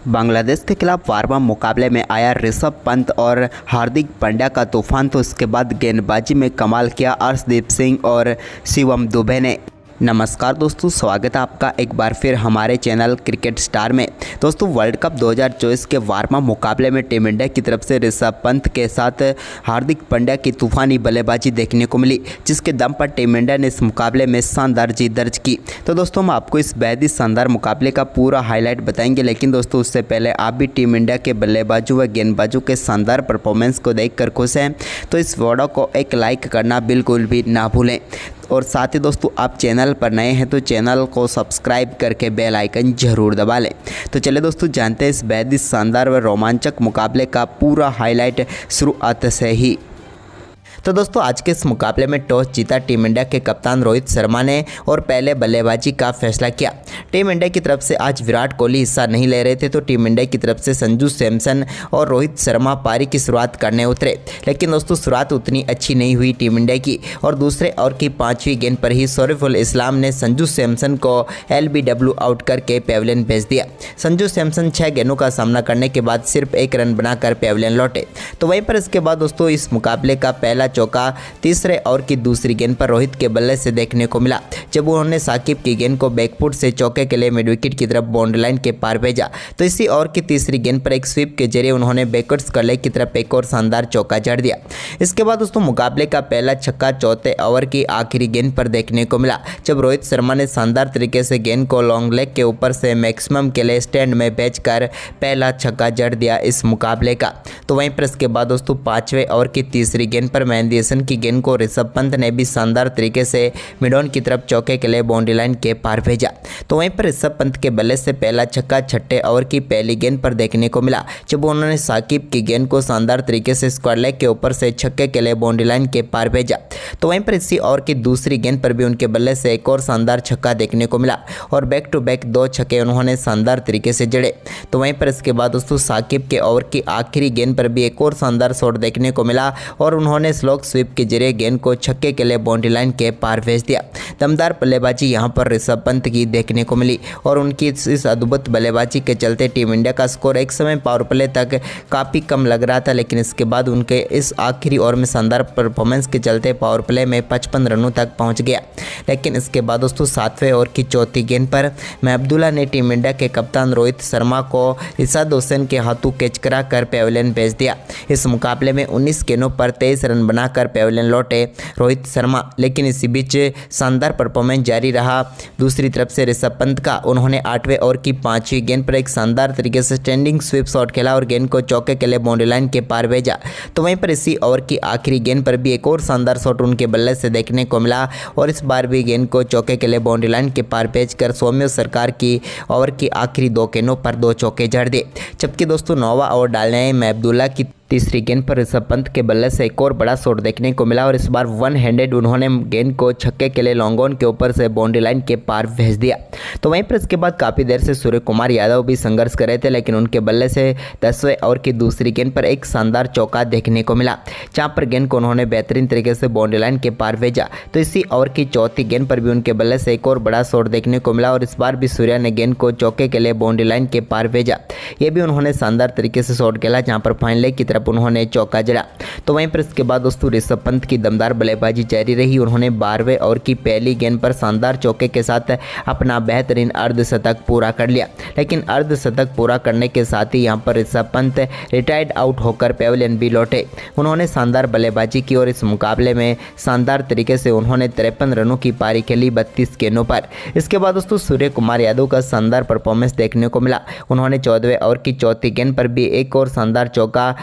बांग्लादेश के खिलाफ वार्म मुकाबले में आया ऋषभ पंत और हार्दिक पांड्या का तूफान, तो उसके बाद गेंदबाजी में कमाल किया अर्शदीप सिंह और शिवम दुबे ने। नमस्कार दोस्तों, स्वागत है आपका एक बार फिर हमारे चैनल क्रिकेट स्टार में। दोस्तों, वर्ल्ड कप 2024 के वार्म मुकाबले में टीम इंडिया की तरफ से ऋषभ पंत के साथ हार्दिक पांड्या की तूफानी बल्लेबाजी देखने को मिली, जिसके दम पर टीम इंडिया ने इस मुकाबले में शानदार जीत दर्ज की। तो दोस्तों, हम आपको इस बेहद ही शानदार मुकाबले का पूरा हाईलाइट बताएंगे, लेकिन दोस्तों उससे पहले आप भी टीम इंडिया के बल्लेबाजों व गेंदबाजों के शानदार परफॉर्मेंस को देखकर खुश हैं तो इस वीडियो को एक लाइक करना बिल्कुल भी ना भूलें। और साथ ही दोस्तों, आप चैनल पर नए हैं तो चैनल को सब्सक्राइब करके बेल आइकन जरूर दबा लें। तो चलिए दोस्तों, जानते हैं इस बेहद ही शानदार व रोमांचक मुकाबले का पूरा हाईलाइट शुरुआत से ही। तो दोस्तों, आज के इस मुकाबले में टॉस जीता टीम इंडिया के कप्तान रोहित शर्मा ने और पहले बल्लेबाजी का फैसला किया। टीम इंडिया की तरफ से आज विराट कोहली हिस्सा नहीं ले रहे थे, तो टीम इंडिया की तरफ से संजू सैमसन और रोहित शर्मा पारी की शुरुआत करने उतरे। लेकिन दोस्तों, शुरुआत उतनी अच्छी नहीं हुई टीम इंडिया की, और दूसरे ओवर की 5वीं गेंद पर ही शरीफुल इस्लाम ने संजू सैमसन को LBW आउट करके पेविलियन भेज दिया। संजू सैमसन 6 गेंदों का सामना करने के बाद सिर्फ 1 रन बनाकर पेविलियन लौटे। तो वहीं पर इसके बाद दोस्तों, इस मुकाबले का पहला चौका तीसरे ओवर की दूसरी गेंद पर रोहित के बल्ले से देखने को मिला, जब उन्होंने साकिब की गेंद को बैकफुट से चौके के लिए मिड विकेट की तरफ बाउंड्री लाइन के पार भेजा। तो इसी ओवर की तीसरी गेंद पर एक स्वीप के जरिए उन्होंने बैकवर्ड्स कर्ले की तरफ एक और शानदार चौका जड़ दिया। इसके बाद दोस्तों, मुकाबले का पहला छक्का चौथे ओवर की आखिरी गेंद पर देखने को मिला, जब रोहित शर्मा ने शानदार तरीके से गेंद को लॉन्ग लेग के ऊपर से मैक्सिमम के लिए स्टैंड में भेजकर पहला छक्का जड़ दिया इस मुकाबले का। तो वहीं पर इसके बाद दोस्तों, 5वें ओवर की तीसरी गेंद पर मेहंदी हसन की गेंद को ऋषभ पंत ने भी शानदार तरीके से मिड ऑन की तरफ चौके के लिए बाउंड्री लाइन के पार भेजा। तो वहीं पर ऋषभ पंत के बल्ले से पहला छक्का 6ठे ओवर की पहली गेंद पर देखने को मिला, जब उन्होंने साकिब की गेंद को शानदार तरीके से स्क्वायर लेग के ऊपर से छक्के के लिए बाउंड्री लाइन के पार भेजा। तो वहीं पर इसी ओवर की दूसरी गेंद पर भी उनके बल्ले से एक और शानदार छक्का देखने को मिला, और बैक टू बैक 2 छक्के उन्होंने शानदार तरीके से जड़े। तो वहीं पर इसके बाद दोस्तों, साकिब के ओवर की आखिरी गेंद पर भी एक और शानदार शॉट देखने को मिला, और उन्होंने स्लोक स्वीप के जरिए गेंद को छक्के के लिए बाउंड्री लाइन के पार भेज दिया। दमदार बल्लेबाजी यहां पर ऋषभ पंत की देखने को मिली, और उनकी इस अद्भुत बल्लेबाजी के चलते टीम इंडिया का स्कोर एक समय पावर प्ले तक काफ़ी कम लग रहा था, लेकिन इसके बाद उनके इस आखिरी ओवर में शानदार परफॉर्मेंस के चलते पावर प्ले में 55 रनों तक पहुंच गया। लेकिन इसके बाद दोस्तों, 7वें ओवर की चौथी गेंद पर महबूबुल्लाह ने टीम इंडिया के कप्तान रोहित शर्मा को इरशाद हुसैन के हाथों कैच करा कर पेविलियन भेज दिया। इस मुकाबले में 19 गेंदों पर 23 रन बनाकर पेविलियन लौटे रोहित शर्मा, लेकिन इसी बीच शानदार परफॉर्मेंस जारी रहा दूसरी तरफ से ऋषभ पंत का। उन्होंने 8वें ओवर की 5वीं गेंद पर एक शानदार तरीके से स्टैंडिंग स्वीप शॉट खेला और गेंद को चौके के लिए बाउंड्री लाइन के पार भेजा। तो वहीं पर इसी ओवर की आखिरी गेंद पर भी एक और शानदार शॉट उनके बल्ले से देखने को मिला, और इस बार भी गेंद को चौके के लिए बाउंड्री लाइन के पार भेजकर सौम्य सरकार की ओवर की आखिरी 2 गेंदों पर 2 चौके जड़ दिए। जबकि दोस्तों, 9वां ओवर डालने महबूबुल्लाह की तीसरी गेंद पर ऋषभ पंत के बल्ले से एक और बड़ा शॉट देखने को मिला, और इस बार वन हैंडेड उन्होंने गेंद को छक्के के लिए लॉन्ग ऑन के ऊपर से बाउंड्री लाइन के पार भेज दिया। तो वहीं पर इसके बाद काफ़ी देर से सूर्य कुमार यादव भी संघर्ष कर रहे थे, लेकिन उनके बल्ले से 10वें ओवर की दूसरी गेंद पर एक शानदार चौका देखने को मिला, जहाँ पर गेंद को उन्होंने बेहतरीन तरीके से बाउंड्री लाइन के पार भेजा। तो इसी ओवर की चौथी गेंद पर भी उनके बल्ले से एक और बड़ा शॉट देखने को मिला, और इस बार भी सूर्या ने गेंद को चौके के लिए बाउंड्री लाइन के पार भेजा। ये भी उन्होंने शानदार तरीके से शॉट खेला, जहाँ पर फाइन लेग की तरफ उन्होंने चौका जड़ा। तो वहीं पर इसके बाद दोस्तों, ऋषभ पंत की दमदार बल्लेबाजी जारी रही। उन्होंने 12वें ओवर की पहली गेंद पर शानदार चौके के साथ अपना बेहतरीन अर्धशतक पूरा कर लिया, लेकिन अर्धशतक पूरा करने के साथ ही यहां पर ऋषभ पंत रिटायर्ड आउट होकर पेविलियन भी लौटे। उन्होंने शानदार बल्लेबाजी की, और इस मुकाबले में शानदार तरीके से उन्होंने 53 रनों की पारी खेली 32 गेंदों पर। इसके बाद दोस्तों, सूर्य कुमार यादव का शानदार परफॉर्मेंस देखने को मिला। उन्होंने 14वें ओवर की चौथी गेंद पर भी एक और शानदार चौका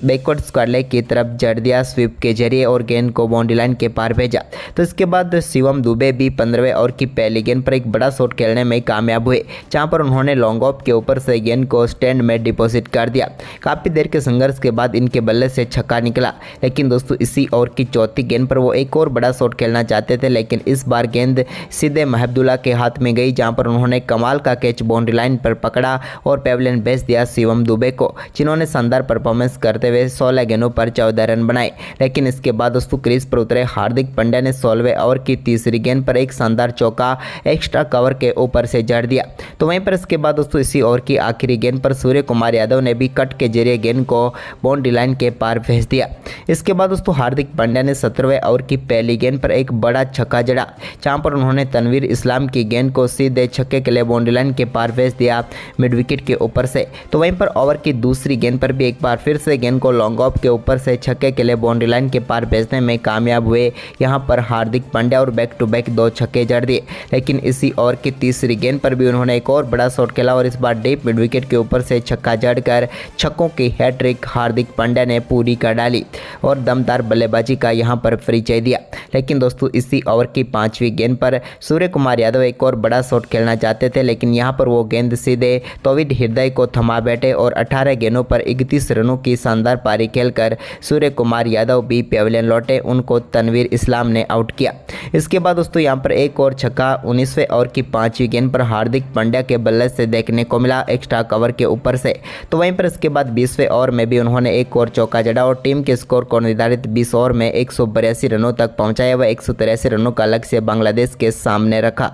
बैकवर्ड स्क्वायर लेग की तरफ जड़ दिया स्वीप के जरिए, और गेंद को बाउंड्री लाइन के पार भेजा। तो इसके बाद शिवम दुबे भी 15वें ओवर की पहली गेंद पर एक बड़ा शॉट खेलने में कामयाब हुए, जहां पर उन्होंने लॉन्ग ऑफ के ऊपर से गेंद को स्टैंड में डिपॉजिट कर दिया। काफ़ी देर के संघर्ष के बाद इनके बल्ले से छक्का निकला, लेकिन दोस्तों, इसी ओवर की चौथी गेंद पर वो एक और बड़ा शॉट खेलना चाहते थे, लेकिन इस बार गेंद सीधे महबूबुल्लाह के हाथ में गई, जहां पर उन्होंने कमाल का कैच बाउंड्री लाइन पर पकड़ा और पेविलियन भेज दिया शिवम दुबे को, जिन्होंने शानदार परफॉर्मेंस कर करते हुए 16 गेंदों पर 14 रन बनाए। लेकिन इसके बाद दोस्तों क्रीज पर उतरे हार्दिक पांड्या ने 16वें ओवर की तीसरी गेंद पर एक शानदार चौका एक्स्ट्रा कवर के ऊपर से जड़ दिया। तो वहीं पर इसके बाद दोस्तों इसी ओवर की आखिरी गेंद पर सूर्य कुमार यादव ने भी कट के जरिए गेंद को बाउंड्री लाइन के पार भेज दिया। इसके बाद दोस्तों हार्दिक पांड्या ने 17वें ओवर की पहली गेंद पर एक बड़ा छक्का जड़ा, जहां पर उन्होंने तनवीर इस्लाम की गेंद को सीधे छक्के के लिए बाउंड्री लाइन के पार भेज दिया मिड विकेट के ऊपर से। तो वहीं पर ओवर की दूसरी गेंद पर भी एक बार फिर से गेंद को लॉन्ग ऑफ के ऊपर से छक्के के लिए बाउंड्री लाइन के पार भेजने में कामयाब हुए यहां पर हार्दिक पांड्या और बैक टू बैक 2 छक्के जड़ दिए। लेकिन इसी ओवर की तीसरी गेंद पर भी उन्होंने एक और बड़ा शॉट खेला और इस बार डीप मिड विकेट के ऊपर से छक्का जड़कर छक्कों की हैट्रिक हार्दिक पांड्या ने पूरी कर डाली और दमदार बल्लेबाजी का यहां पर परिचय दिया। लेकिन दोस्तों इसी ओवर की 5वीं गेंद पर सूर्य कुमार यादव एक और बड़ा शॉट खेलना चाहते थे, लेकिन यहां पर वो गेंद सीधे तौहीद हृदय को थमा बैठे और 18 गेंदों पर 31 रनों की शानदार पारी खेलकर सूर्य कुमार यादव भी पेविलियन लौटे। उनको तनवीर इस्लाम ने आउट किया। इसके बाद दोस्तों यहां पर एक और छक्का 19वें ओवर की 5वीं गेंद पर हार्दिक पांड्या के बल्ले से देखने को मिला एक्स्ट्रा कवर के ऊपर से। तो वहीं पर इसके बाद 20वें ओवर में भी उन्होंने एक और चौका जड़ा और टीम के स्कोर को निर्धारित 20 ओवर में 182 रनों तक पहुंचाया व 183 रनों का लक्ष्य बांग्लादेश के सामने रखा।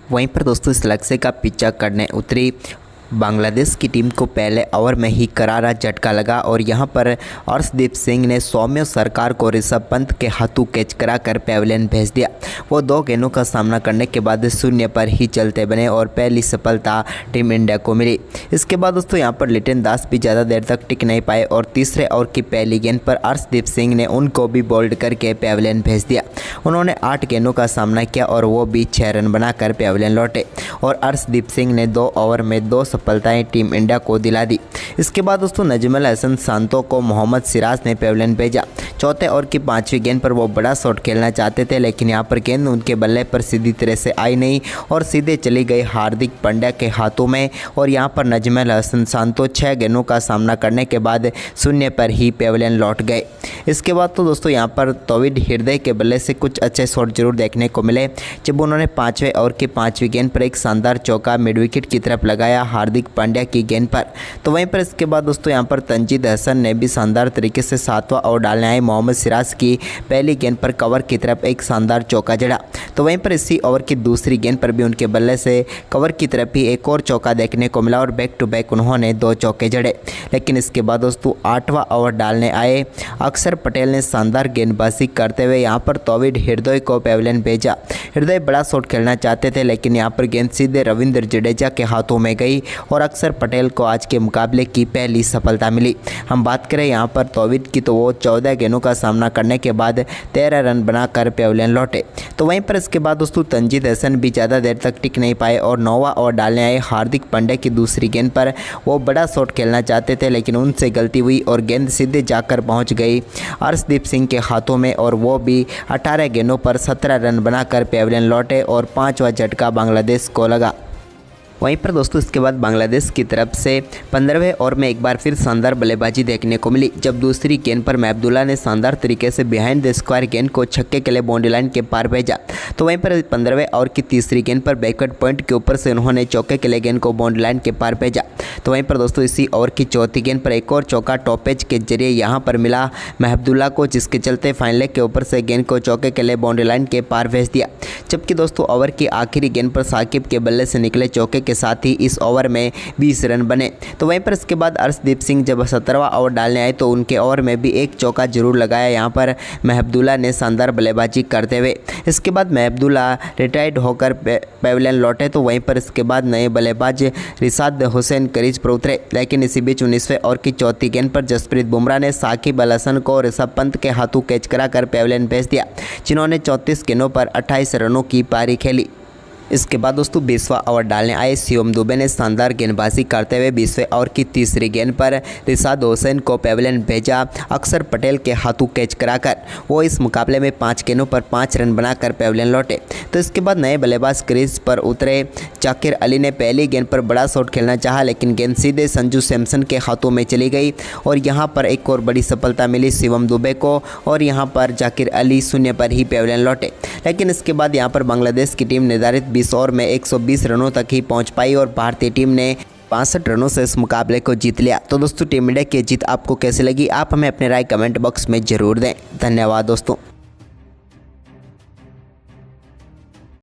वहीं पर दोस्तों इस लक्ष्य का पीछा करने उतरी बांग्लादेश की टीम को पहले ओवर में ही करारा झटका लगा और यहां पर अर्शदीप सिंह ने सौम्य सरकार को ऋषभ पंत के हाथों कैच कराकर पेविलियन भेज दिया। वो 2 गेंदों का सामना करने के बाद 0 पर ही चलते बने और पहली सफलता टीम इंडिया को मिली। इसके बाद दोस्तों यहां पर लिटन दास भी ज़्यादा देर तक टिक नहीं पाए और तीसरे ओवर की पहली गेंद पर अर्शदीप सिंह ने उनको भी बोल्ड करके पेविलियन भेज दिया। उन्होंने 8 गेंदों का सामना किया और वो भी 6 रन बनाकर पेविलियन लौटे और अर्शदीप सिंह ने 2 ओवर में 2 सफलताएं टीम इंडिया को दिला दी। इसके बाद दोस्तों नजमुल हसन सांतो को मोहम्मद सिराज ने पेविलियन भेजा। चौथे ओवर की 5वीं गेंद पर वो बड़ा शॉट खेलना चाहते थे, लेकिन यहां पर गेंद उनके बल्ले पर सीधी तरह से आई नहीं और सीधे चली गई हार्दिक पांड्या के हाथों में और यहां पर नजमुल हसन सांतो 6 गेंदों का सामना करने के बाद 0 पर ही पेविलियन लौट गए। इसके बाद तो दोस्तों यहां पर तौहीद हृदय के बल्ले से कुछ अच्छे शॉट जरूर देखने को मिले, जब उन्होंने 5वें ओवर की 5वीं गेंद पर एक शानदार चौका मिड विकेट की तरफ लगाया हार्दिक पांड्या की गेंद पर। तो वहीं पर इसके बाद दोस्तों यहां पर तंजीद हसन ने भी शानदार तरीके से 7वां ओवर डालने आए मोहम्मद सिराज की पहली गेंद पर कवर की तरफ एक शानदार चौका जड़ा। तो वहीं पर इसी ओवर की दूसरी गेंद पर भी उनके बल्ले से कवर की तरफ ही एक और चौका देखने को मिला और बैक टू बैक उन्होंने 2 चौके जड़े। लेकिन इसके बाद दोस्तों 8वां ओवर डालने आए अक्षर पटेल ने शानदार गेंदबाजी करते हुए यहां पर तौहीद हृदय को पेविलियन भेजा। हृदय बड़ा शॉट खेलना चाहते थे, लेकिन यहां पर गेंद सीधे रविंद्र जडेजा के हाथों में गई और अक्षर पटेल को आज के मुकाबले की पहली सफलता मिली। हम बात करें यहां पर तौहीद की तो वो 14 गेंदों का सामना करने के बाद 13 रन बनाकर पेविलियन लौटे। तो वहीं पर इसके बाद दोस्तों तंजीद हसन भी ज़्यादा देर तक टिक नहीं पाए और 9वां ओवर डालने आए हार्दिक पांड्या की दूसरी गेंद पर वो बड़ा शॉट खेलना चाहते थे, लेकिन उनसे गलती हुई और गेंद सीधे जाकर पहुंच गई अर्शदीप सिंह के हाथों में और वो भी 18 गेंदों पर 17 रन बनाकर पेविलियन लौटे और 5वां झटका बांग्लादेश को लगा। वहीं पर दोस्तों इसके बाद बांग्लादेश की तरफ से 15वें ओवर में एक बार फिर शानदार बल्लेबाजी देखने को मिली, जब दूसरी गेंद पर महबूबुल्लाह ने शानदार तरीके से बिहाइंड द स्क्वायर गेंद को छक्के के लिए बाउंड्री लाइन के पार भेजा। तो वहीं पर 15वें ओवर की तीसरी गेंद पर बैकवर्ड पॉइंट के ऊपर से उन्होंने चौके के लिए गेंद को बाउंड्री लाइन के पार भेजा। तो वहीं पर दोस्तों इसी ओवर की चौथी गेंद पर एक और चौका टॉपेज के जरिए यहाँ पर मिला महबूबुल्लाह को, जिसके चलते फाइन लेग के ऊपर से गेंद को चौके के लिए बाउंड्री लाइन के पार भेज दिया। जबकि दोस्तों ओवर की आखिरी गेंद पर साकिब के बल्ले से निकले चौके के साथ ही इस ओवर में 20 रन बने। तो वहीं पर इसके बाद अर्शदीप सिंह जब 17वां ओवर डालने आए तो उनके ओवर में भी एक चौका जरूर लगाया यहाँ पर महबूबुल्लाह ने शानदार बल्लेबाजी करते हुए। इसके बाद महबूबुल्लाह रिटायर्ड होकर पेविलियन लौटे। तो वहीं पर इसके बाद नए बल्लेबाज रिशाद हुसैन क्रीज पर उतरे, लेकिन इसी बीच 19वें ओवर की चौथी गेंद पर जसप्रीत बुमराह ने साकिब अल हसन को ऋषभ पंत के हाथों कैच कराकर पेविलियन भेज दिया, जिन्होंने 34 गेंदों पर 28 रनों की पारी खेली। इसके बाद दोस्तों 20वां ओवर डालने आए शिवम दुबे ने शानदार गेंदबाजी करते हुए 20वें ओवर की तीसरी गेंद पर रिशाद हुसैन को पेविलियन भेजा अक्षर पटेल के हाथों कैच कराकर। वो इस मुकाबले में 5 गेंदों पर 5 रन बनाकर पेविलियन लौटे। तो इसके बाद नए बल्लेबाज क्रीज पर उतरे जाकिर अली ने पहली गेंद पर बड़ा शॉट खेलना चाहा, लेकिन गेंद सीधे संजू सैमसन के हाथों में चली गई और यहाँ पर एक और बड़ी सफलता मिली शिवम दुबे को और यहाँ पर जाकिर अली 0 पर ही पेविलियन लौटे। लेकिन इसके बाद यहाँ पर बांग्लादेश की टीम निर्धारित 20 ओवर में 120 रनों तक ही पहुंच पाई और भारतीय टीम ने 65 रनों से इस मुकाबले को जीत लिया। तो दोस्तों टीम इंडिया की जीत आपको कैसी लगी, आप हमें अपनी राय कमेंट बॉक्स में ज़रूर दें। धन्यवाद दोस्तों।